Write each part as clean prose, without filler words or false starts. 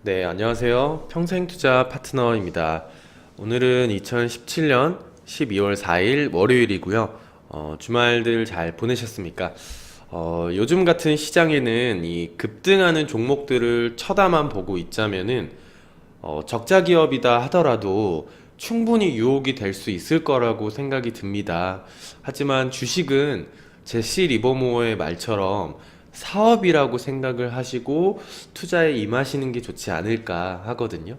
네, 안녕하세요. 평생투자 파트너입니다. 오늘은 2017년 12월 4일 월요일이고요. 주말들 잘 보내셨습니까? 요즘 같은 시장에는 이 급등하는 종목들을 쳐다만 보고 있자면은 적자 기업이다 하더라도 충분히 유혹이 될 수 있을 거라고 생각이 듭니다. 하지만 주식은 제시 리버모어의 말처럼 사업이라고 생각을 하시고 투자에 임하시는 게 좋지 않을까 하거든요.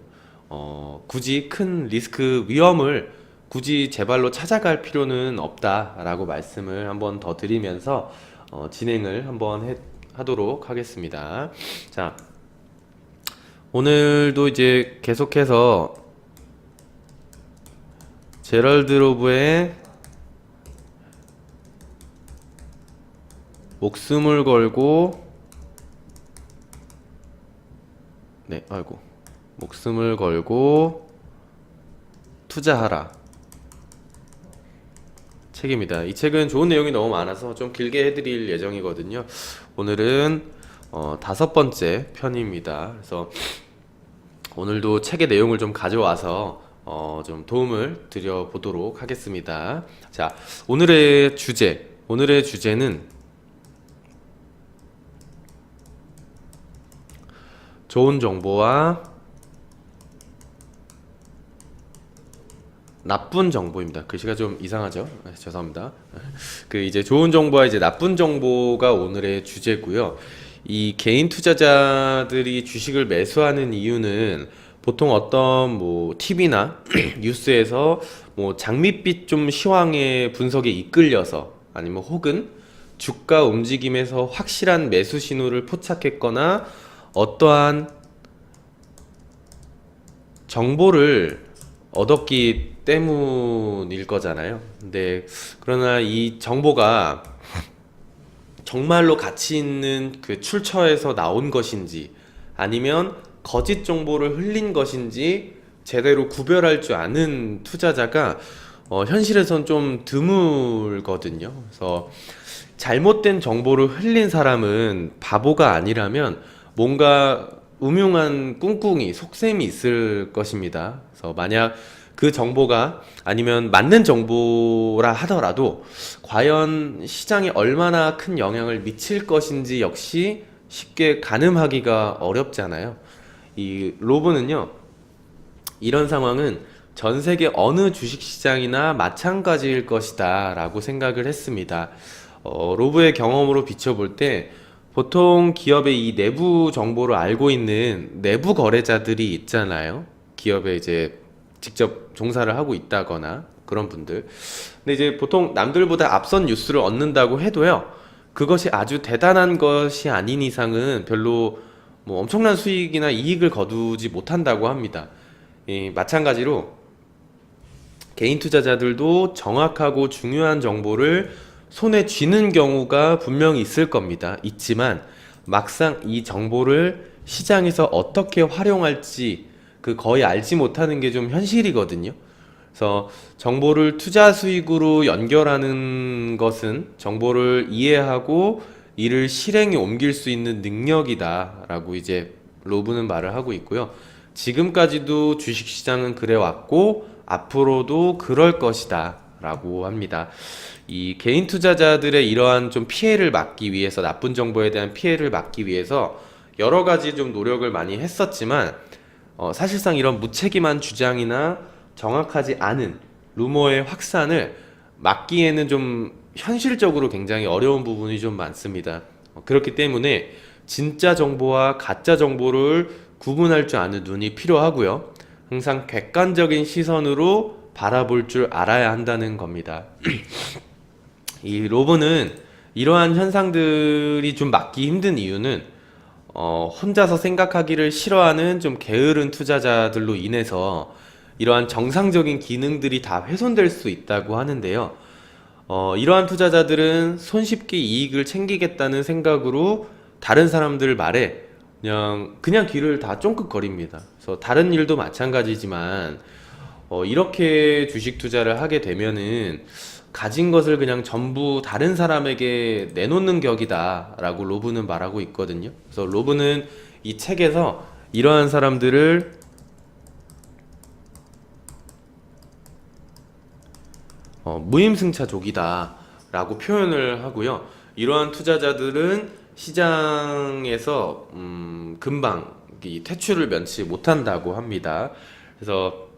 굳이 큰 리스크 위험을 굳이 제 발로 찾아갈 필요는 없다라고 말씀을 한번 더 드리면서 진행을 한번 하도록 하겠습니다. 자, 오늘도 이제 계속해서 제럴드 로브의 목숨을 걸고 목숨을 걸고 투자하라 책입니다. 이 책은 좋은 내용이 너무 많아서 좀 길게 해드릴 예정이거든요. 오늘은 5번째 편입니다. 그래서 오늘도 책의 내용을 좀 가져와서 좀 도움을 드려보도록 하겠습니다. 자, 오늘의 주제는 좋은 정보와 나쁜 정보입니다. 글씨가 좀 이상하죠? 죄송합니다. 이제 좋은 정보와 이제 나쁜 정보가 오늘의 주제고요. 이 개인 투자자들이 주식을 매수하는 이유는 보통 어떤 TV나 뉴스에서 장밋빛 좀 시황의 분석에 이끌려서 아니면 혹은 주가 움직임에서 확실한 매수 신호를 포착했거나 어떠한 정보를 얻었기 때문일 거잖아요. 근데 그러나 이 정보가 정말로 가치 있는 그 출처에서 나온 것인지 아니면 거짓 정보를 흘린 것인지 제대로 구별할 줄 아는 투자자가 현실에선 좀 드물거든요. 그래서 잘못된 정보를 흘린 사람은 바보가 아니라면 뭔가 음흉한 꿍꿍이 속셈이 있을 것입니다. 그래서 만약 그 정보가 아니면 맞는 정보라 하더라도 과연 시장에 얼마나 큰 영향을 미칠 것인지 역시 쉽게 가늠하기가 어렵잖아요. 이 로브는요, 이런 상황은 전 세계 어느 주식시장이나 마찬가지일 것이다 라고 생각을 했습니다. 로브의 경험으로 비춰볼 때 보통 기업의 이 내부 정보를 알고 있는 내부 거래자들이 있잖아요. 기업에 이제 직접 종사를 하고 있다거나 그런 분들. 근데 이제 보통 남들보다 앞선 뉴스를 얻는다고 해도요, 그것이 아주 대단한 것이 아닌 이상은 별로 엄청난 수익이나 이익을 거두지 못한다고 합니다. 마찬가지로 개인 투자자들도 정확하고 중요한 정보를 손에 쥐는 경우가 분명히 있을 겁니다. 있지만 막상 이 정보를 시장에서 어떻게 활용할지 거의 알지 못하는 게 좀 현실이거든요. 그래서 정보를 투자 수익으로 연결하는 것은 정보를 이해하고 이를 실행에 옮길 수 있는 능력이다 라고 이제 로브는 말을 하고 있고요. 지금까지도 주식시장은 그래왔고 앞으로도 그럴 것이다 라고 합니다. 이 개인 투자자들의 이러한 좀 피해를 막기 위해서, 나쁜 정보에 대한 피해를 막기 위해서 여러 가지 좀 노력을 많이 했었지만 사실상 이런 무책임한 주장이나 정확하지 않은 루머의 확산을 막기에는 좀 현실적으로 굉장히 어려운 부분이 좀 많습니다. 그렇기 때문에 진짜 정보와 가짜 정보를 구분할 줄 아는 눈이 필요하고요. 항상 객관적인 시선으로 바라볼 줄 알아야 한다는 겁니다. 이 로브는 이러한 현상들이 좀 막기 힘든 이유는 혼자서 생각하기를 싫어하는 좀 게으른 투자자들로 인해서 이러한 정상적인 기능들이 다 훼손될 수 있다고 하는데요. 이러한 투자자들은 손쉽게 이익을 챙기겠다는 생각으로 다른 사람들 말에 그냥 귀를 다 쫑긋거립니다. 그래서 다른 일도 마찬가지지만 이렇게 주식 투자를 하게 되면은 가진 것을 그냥 전부 다른 사람에게 내놓는 격이다라고 로브는 말하고 있거든요. 그래서 로브는 이 책에서 이러한 사람들을 무임승차족이다라고 표현을 하고요. 이러한 투자자들은 시장에서 금방 이 퇴출을 면치 못한다고 합니다. 그래서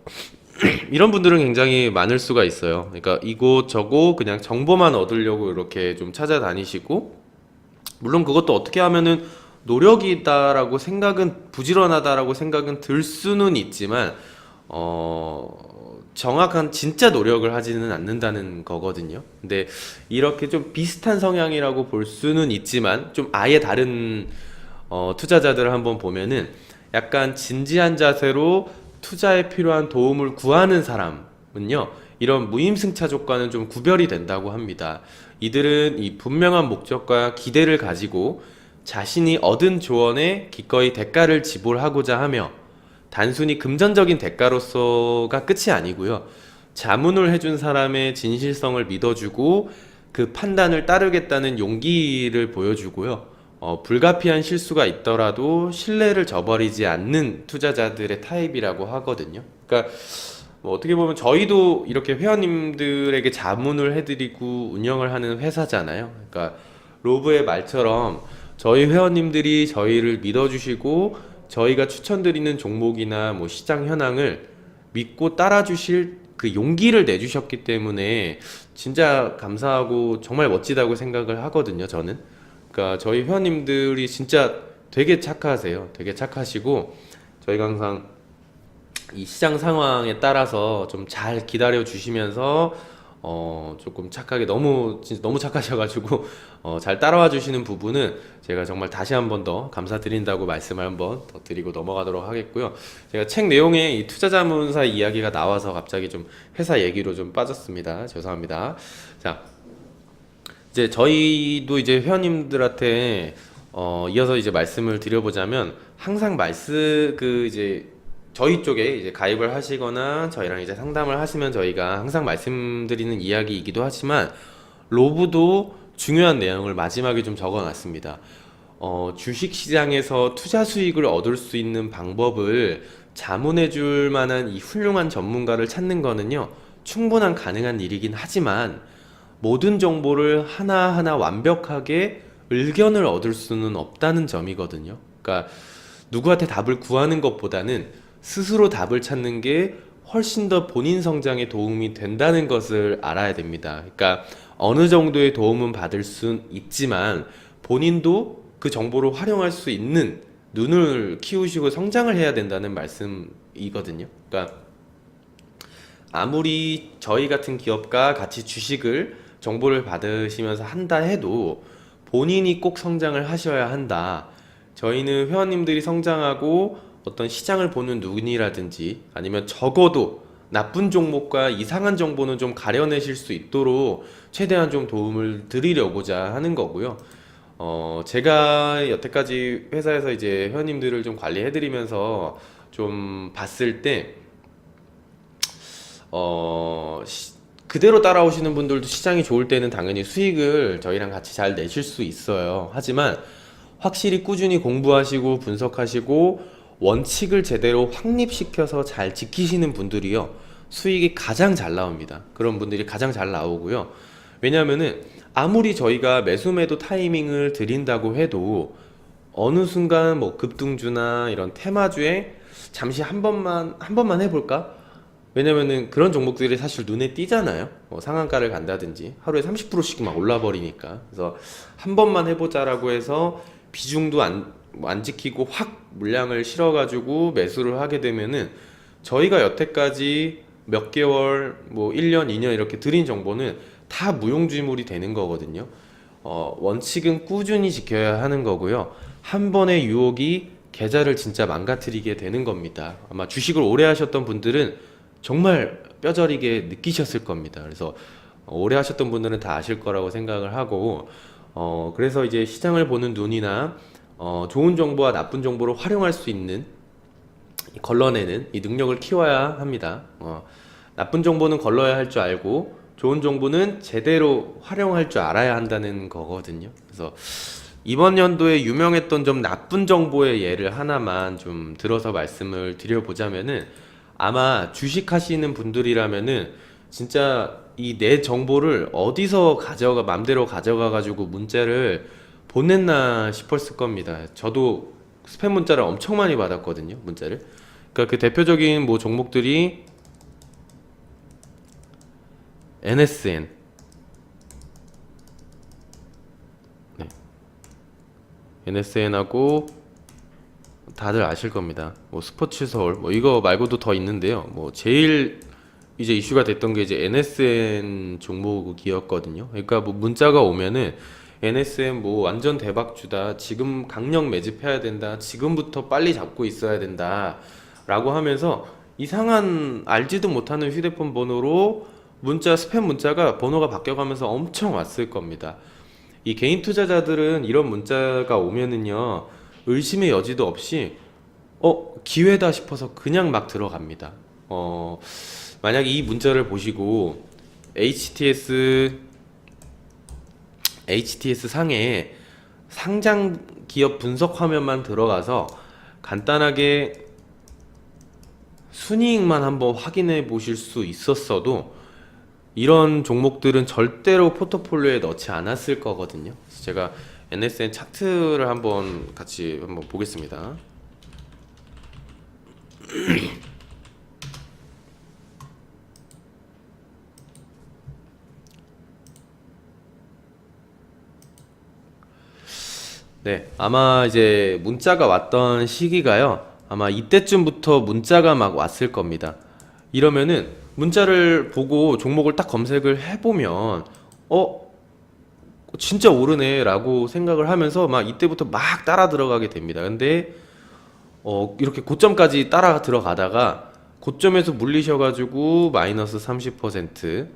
이런 분들은 굉장히 많을 수가 있어요. 그러니까 이곳저곳 그냥 정보만 얻으려고 이렇게 좀 찾아다니시고, 물론 그것도 어떻게 하면은 노력이다라고 생각은, 부지런하다라고 생각은 들 수는 있지만 정확한 진짜 노력을 하지는 않는다는 거거든요. 근데 이렇게 좀 비슷한 성향이라고 볼 수는 있지만 좀 아예 다른 투자자들을 한번 보면은 약간 진지한 자세로 투자에 필요한 도움을 구하는 사람은요, 이런 무임승차족과는 좀 구별이 된다고 합니다. 이들은 이 분명한 목적과 기대를 가지고 자신이 얻은 조언에 기꺼이 대가를 지불하고자 하며, 단순히 금전적인 대가로서가 끝이 아니고요, 자문을 해준 사람의 진실성을 믿어주고 그 판단을 따르겠다는 용기를 보여주고요, 불가피한 실수가 있더라도 신뢰를 저버리지 않는 투자자들의 타입이라고 하거든요. 그러니까 뭐 어떻게 보면 저희도 이렇게 회원님들에게 자문을 해드리고 운영을 하는 회사잖아요. 그러니까 로브의 말처럼 저희 회원님들이 저희를 믿어주시고 저희가 추천드리는 종목이나 뭐 시장 현황을 믿고 따라주실 그 용기를 내주셨기 때문에 진짜 감사하고 정말 멋지다고 생각을 하거든요, 저는. 그러니까 저희 회원님들이 진짜 되게 착하세요. 되게 착하시고, 저희가 항상 이 시장 상황에 따라서 좀 잘 기다려 주시면서 조금 착하게, 너무 진짜 너무 착하셔가지고 잘 따라와 주시는 부분은 제가 정말 다시 한 번 더 감사드린다고 말씀을 한번 더 드리고 넘어가도록 하겠고요. 제가 책 내용에 이 투자자문사 이야기가 나와서 갑자기 좀 회사 얘기로 좀 빠졌습니다. 죄송합니다. 자, 이제 저희도 이제 회원님들한테 이어서 이제 말씀을 드려보자면, 항상 이제 저희 쪽에 이제 가입을 하시거나 저희랑 이제 상담을 하시면 저희가 항상 말씀드리는 이야기이기도 하지만, 로브도 중요한 내용을 마지막에 좀 적어놨습니다. 주식 시장에서 투자 수익을 얻을 수 있는 방법을 자문해 줄 만한 이 훌륭한 전문가를 찾는 거는요, 충분한 가능한 일이긴 하지만 모든 정보를 하나하나 완벽하게 의견을 얻을 수는 없다는 점이거든요. 그러니까 누구한테 답을 구하는 것보다는 스스로 답을 찾는 게 훨씬 더 본인 성장에 도움이 된다는 것을 알아야 됩니다. 그러니까 어느 정도의 도움은 받을 수 있지만 본인도 그 정보를 활용할 수 있는 눈을 키우시고 성장을 해야 된다는 말씀이거든요. 그러니까 아무리 저희 같은 기업과 같이 주식을 정보를 받으시면서 한다 해도 본인이 꼭 성장을 하셔야 한다. 저희는 회원님들이 성장하고 어떤 시장을 보는 눈이라든지 아니면 적어도 나쁜 종목과 이상한 정보는 좀 가려내실 수 있도록 최대한 좀 도움을 드리려고자 하는 거고요. 제가 여태까지 회사에서 이제 회원님들을 좀 관리해드리면서 좀 봤을 때, 그대로 따라오시는 분들도 시장이 좋을 때는 당연히 수익을 저희랑 같이 잘 내실 수 있어요. 하지만 확실히 꾸준히 공부하시고 분석하시고 원칙을 제대로 확립시켜서 잘 지키시는 분들이요, 수익이 가장 잘 나옵니다. 그런 분들이 가장 잘 나오고요. 왜냐하면은 아무리 저희가 매수매도 타이밍을 드린다고 해도 어느 순간 뭐 급등주나 이런 테마주에 잠시 한 번만 해볼까? 왜냐면은 그런 종목들이 사실 눈에 띄잖아요. 상한가를 간다든지 하루에 30%씩 막 올라버리니까. 그래서 한 번만 해보자라고 해서 비중도 안 지키고 확 물량을 실어가지고 매수를 하게 되면은 저희가 여태까지 몇 개월, 뭐 1년, 2년 이렇게 드린 정보는 다 무용지물이 되는 거거든요. 원칙은 꾸준히 지켜야 하는 거고요. 한 번의 유혹이 계좌를 진짜 망가뜨리게 되는 겁니다. 아마 주식을 오래 하셨던 분들은 정말 뼈저리게 느끼셨을 겁니다. 그래서 오래 하셨던 분들은 다 아실 거라고 생각을 하고, 그래서 이제 시장을 보는 눈이나 좋은 정보와 나쁜 정보를 활용할 수 있는 걸러내는 이 능력을 키워야 합니다. 나쁜 정보는 걸러야 할 줄 알고 좋은 정보는 제대로 활용할 줄 알아야 한다는 거거든요. 그래서 이번 연도에 유명했던 좀 나쁜 정보의 예를 하나만 좀 들어서 말씀을 드려보자면은, 아마 주식 하시는 분들이라면은 진짜 이 내 정보를 어디서 맘대로 가져가 가지고 문자를 보냈나 싶었을 겁니다. 저도 스팸 문자를 엄청 많이 받았거든요, 문자를. 그러니까 그 대표적인 뭐 종목들이 NSN, 네, NSN하고 다들 아실 겁니다. 뭐 스포츠 서울, 뭐 이거 말고도 더 있는데요. 뭐 제일 이제 이슈가 됐던 게 이제 NSN 종목이었거든요. 그러니까 뭐 문자가 오면은 NSN 뭐 완전 대박주다, 지금 강력 매집해야 된다, 지금부터 빨리 잡고 있어야 된다 라고 하면서 이상한 알지도 못하는 휴대폰 번호로 문자, 스팸 문자가 번호가 바뀌어가면서 엄청 왔을 겁니다. 이 개인 투자자들은 이런 문자가 오면은요, 의심의 여지도 없이 기회다 싶어서 그냥 막 들어갑니다. 만약 이 문자를 보시고 HTS 상에 상장 기업 분석 화면만 들어가서 간단하게 순이익만 한번 확인해 보실 수 있었어도 이런 종목들은 절대로 포트폴리오에 넣지 않았을 거거든요. 그래서 제가 NSN 차트를 같이 한번 보겠습니다. 네, 아마 이제 문자가 왔던 시기가요, 아마 이때쯤부터 문자가 막 왔을 겁니다. 이러면은 문자를 보고 종목을 딱 검색을 해보면 진짜 오르네 라고 생각을 하면서 막 이때부터 막 따라 들어가게 됩니다. 근데 이렇게 고점까지 따라 들어가다가 고점에서 물리셔가지고 마이너스 30%,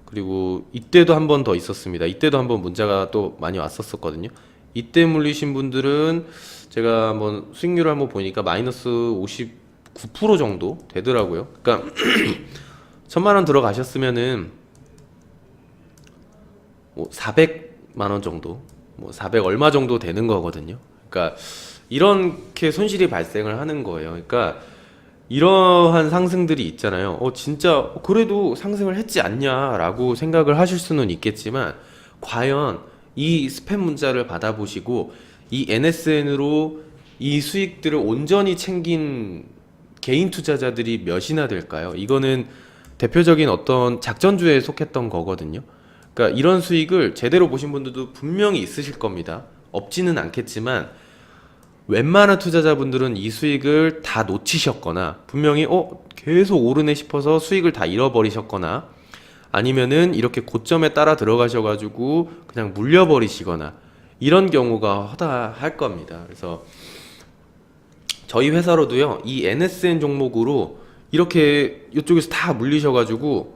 그리고 이때도 한 번 더 있었습니다. 이때도 한번 문자가 또 많이 왔었거든요. 이때 물리신 분들은 제가 한번 수익률을 한번 보니까 마이너스 59% 정도 되더라고요. 그러니까 1000만 원 들어가셨으면은 뭐 400만 원 정도, 뭐 400 얼마 정도 되는 거거든요. 그러니까 이렇게 손실이 발생을 하는 거예요. 그러니까 이러한 상승들이 있잖아요. 진짜 그래도 상승을 했지 않냐라고 생각을 하실 수는 있겠지만, 과연 이 스팸 문자를 받아보시고 이 NSN으로 이 수익들을 온전히 챙긴 개인 투자자들이 몇이나 될까요? 이거는 대표적인 어떤 작전주에 속했던 거거든요. 그러니까 이런 수익을 제대로 보신 분들도 분명히 있으실 겁니다. 없지는 않겠지만 웬만한 투자자분들은 이 수익을 다 놓치셨거나, 분명히 계속 오르네 싶어서 수익을 다 잃어버리셨거나, 아니면은 이렇게 고점에 따라 들어가셔가지고 그냥 물려버리시거나, 이런 경우가 허다할 겁니다. 그래서 저희 회사로도요, 이 NSN 종목으로 이렇게 이쪽에서 다 물리셔가지고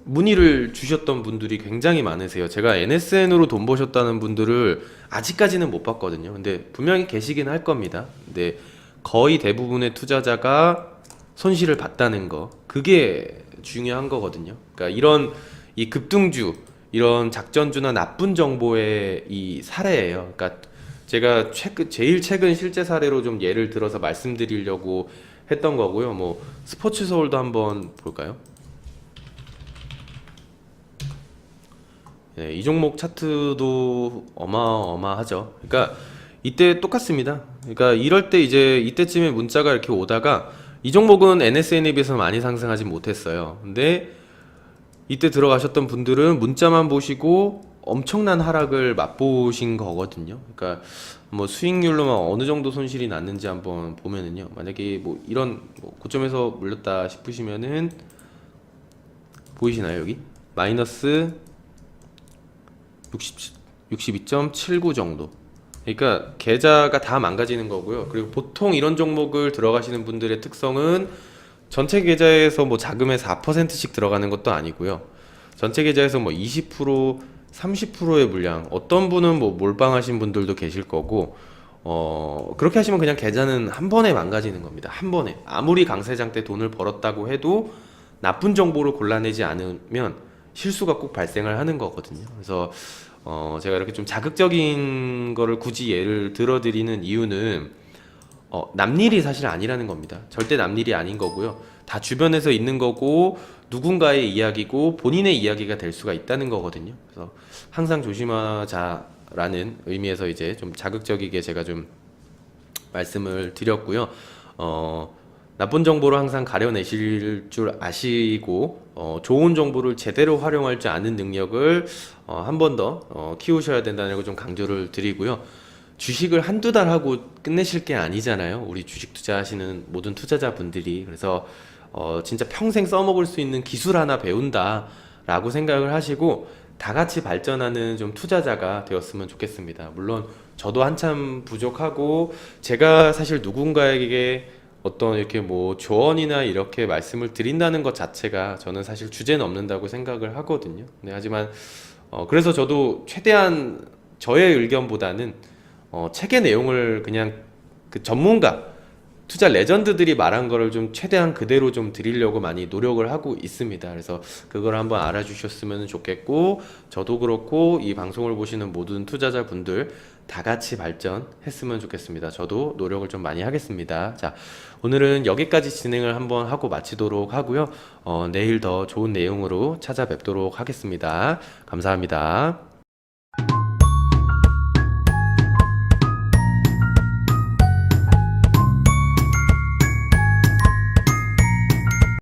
문의를 주셨던 분들이 굉장히 많으세요. 제가 NSN으로 돈 버셨다는 분들을 아직까지는 못 봤거든요. 근데 분명히 계시긴 할 겁니다. 근데 거의 대부분의 투자자가 손실을 봤다는 거, 그게 중요한 거거든요. 그러니까 이런 이 급등주, 이런 작전주나 나쁜 정보의 이 사례예요. 그러니까 제가 제일 최근 실제 사례로 좀 예를 들어서 말씀드리려고 했던 거고요. 뭐 스포츠 서울도 한번 볼까요? 네, 이 종목 차트도 어마어마하죠. 그러니까 이때 똑같습니다. 그러니까 이럴 때 이제 이때쯤에 문자가 이렇게 오다가, 이 종목은 NSN에 비해서 많이 상승하지 못했어요. 근데 이때 들어가셨던 분들은 문자만 보시고 엄청난 하락을 맛보신 거거든요. 그러니까 뭐 수익률로만 어느 정도 손실이 났는지 한번 보면은요, 만약에 뭐 이런 뭐 고점에서 물렸다 싶으시면은 보이시나요? 여기 마이너스 62.79 정도. 그러니까 계좌가 다 망가지는 거고요. 그리고 보통 이런 종목을 들어가시는 분들의 특성은 전체 계좌에서 뭐 자금의 4%씩 들어가는 것도 아니고요. 전체 계좌에서 뭐 20%, 30%의 물량, 어떤 분은 뭐 몰빵하신 분들도 계실 거고, 그렇게 하시면 그냥 계좌는 한 번에 망가지는 겁니다. 한 번에. 아무리 강세장 때 돈을 벌었다고 해도 나쁜 정보를 골라내지 않으면 실수가 꼭 발생을 하는 거거든요. 그래서 제가 이렇게 좀 자극적인 거를 굳이 예를 들어드리는 이유는 남일이 사실 아니라는 겁니다. 절대 남일이 아닌 거고요. 다 주변에서 있는 거고 누군가의 이야기고 본인의 이야기가 될 수가 있다는 거거든요. 그래서 항상 조심하자라는 의미에서 이제 좀 자극적이게 제가 좀 말씀을 드렸고요. 나쁜 정보를 항상 가려내실 줄 아시고 좋은 정보를 제대로 활용할 줄 아는 능력을 한 번 더 키우셔야 된다는 걸 좀 강조를 드리고요. 주식을 한두 달 하고 끝내실 게 아니잖아요. 우리 주식 투자하시는 모든 투자자분들이. 그래서 진짜 평생 써먹을 수 있는 기술 하나 배운다라고 생각을 하시고 다 같이 발전하는 좀 투자자가 되었으면 좋겠습니다. 물론 저도 한참 부족하고 제가 사실 누군가에게 어떤 이렇게 뭐 조언이나 이렇게 말씀을 드린다는 것 자체가 저는 사실 주제는 없는다고 생각을 하거든요. 네, 하지만 그래서 저도 최대한 저의 의견보다는 책의 내용을 그냥 그 전문가 투자 레전드들이 말한 거를 좀 최대한 그대로 좀 드리려고 많이 노력을 하고 있습니다. 그래서 그걸 한번 알아주셨으면 좋겠고 저도 그렇고 이 방송을 보시는 모든 투자자분들 다 같이 발전했으면 좋겠습니다. 저도 노력을 좀 많이 하겠습니다. 자, 오늘은 여기까지 진행을 한번 하고 마치도록 하고요. 내일 더 좋은 내용으로 찾아뵙도록 하겠습니다. 감사합니다.